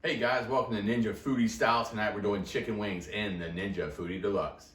Hey guys, welcome to Ninja Foodi Style. Tonight we're doing chicken wings in the Ninja Foodi Deluxe.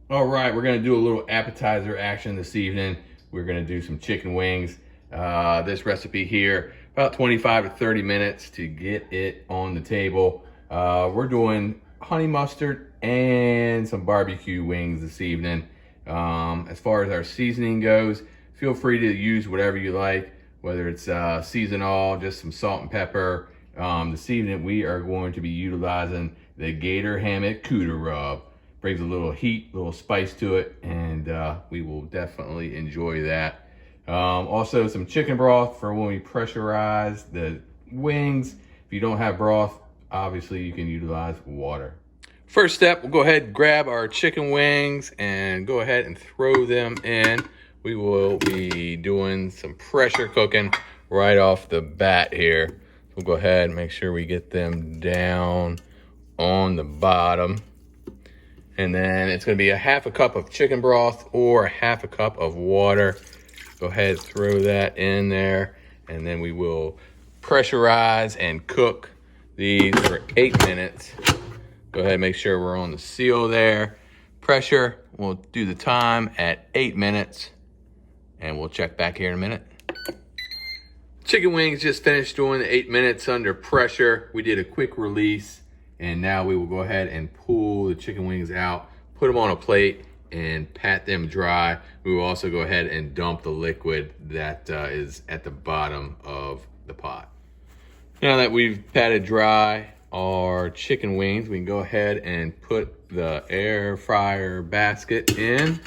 All right, we're gonna do a little appetizer action this evening. We're gonna do some chicken wings. This recipe here, about 25 to 30 minutes to get it on the table. We're doing honey mustard and some barbecue wings this evening. As far as our seasoning goes, feel free to use whatever you like, whether it's seasonal, just some salt and pepper. This evening we are going to be utilizing the Gator Hammock Cooter Rub. Brings a little heat, a little spice to it, and we will definitely enjoy that. Also some chicken broth for when we pressurize the wings. If you don't have broth, obviously you can utilize water. First step, we'll go ahead and grab our chicken wings and go ahead and throw them in. We will be doing some pressure cooking right off the bat here. We'll go ahead and make sure we get them down on the bottom. And then it's gonna be a half a cup of chicken broth or a half a cup of water. Go ahead, throw that in there, and then we will pressurize and cook these for 8 minutes. Go ahead and make sure we're on the seal there. Pressure, we'll do the time at 8 minutes, and we'll check back here in a minute. Chicken wings just finished doing the 8 minutes under pressure. We did a quick release, and now we will go ahead and pull the chicken wings out, put them on a plate, and pat them dry. We will also go ahead and dump the liquid that is at the bottom of the pot. Now that we've patted dry our chicken wings, we can go ahead and put the air fryer basket in.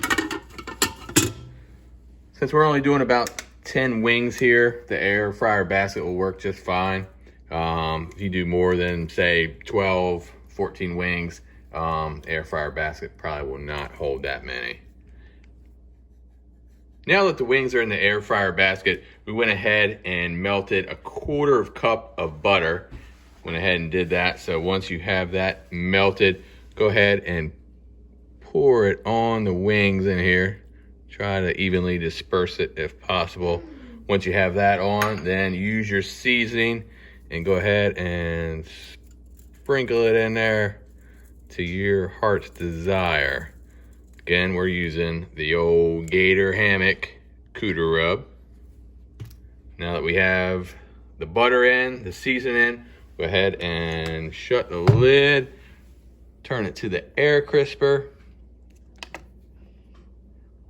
Since we're only doing about 10 wings here, the air fryer basket will work just fine. If you do more than say 12, 14 wings, air fryer basket probably will not hold that many. Now that the wings are in the air fryer basket, we went ahead and melted a 1/4 cup of butter. Went ahead and did that. So once you have that melted, go ahead and pour it on the wings in here. Try to evenly disperse it if possible. Once you have that on, then use your seasoning and go ahead and sprinkle it in there to your heart's desire. Again, we're using the old Gator Hammock Cooter Rub. Now that we have the butter in, the seasoning, go ahead and shut the lid, turn it to the air crisper,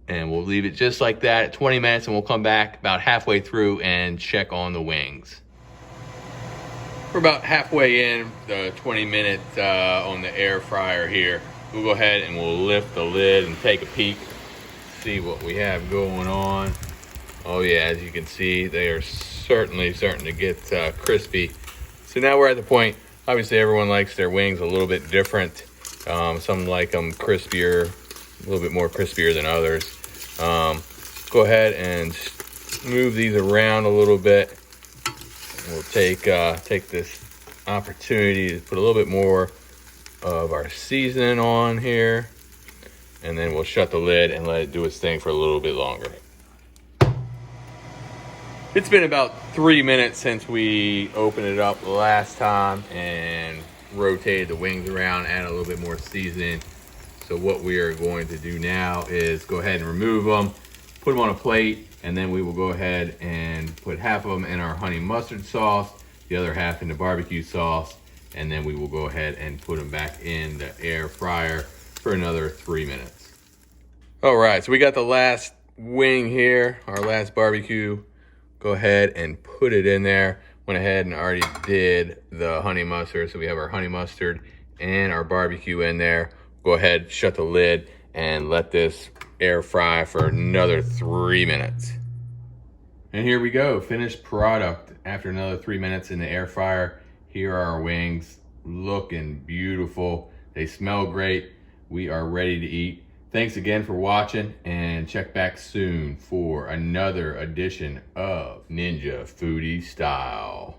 and we'll leave it just like that at 20 minutes, and we'll come back about halfway through and check on the wings. We're about halfway in the 20 minutes on the air fryer here. We'll go ahead and we'll lift the lid and take a peek, see what we have going on. Oh yeah, as you can see, they are certainly starting to get crispy. So now we're at the point, obviously everyone likes their wings a little bit different. Some like them crispier, a little bit more crispier than others. Go ahead and move these around a little bit. We'll take this opportunity to put a little bit more of our seasoning on here, and then we'll shut the lid and let it do its thing for a little bit longer. It's been about 3 minutes since we opened it up last time and rotated the wings around, add a little bit more seasoning. So what we are going to do now is go ahead and remove them, put them on a plate, and then we will go ahead and put half of them in our honey mustard sauce, the other half in the barbecue sauce, and then we will go ahead and put them back in the air fryer for another 3 minutes. All right, so we got the last wing here, our last barbecue. Go ahead and put it in there. Went ahead and already did the honey mustard, so we have our honey mustard and our barbecue in there. Go ahead, shut the lid, and let this air fry for another 3 minutes. And here we go, finished product. After another 3 minutes in the air fryer, here are our wings, looking beautiful. They smell great. We are ready to eat. Thanks again for watching, and check back soon for another edition of Ninja Foodi Style.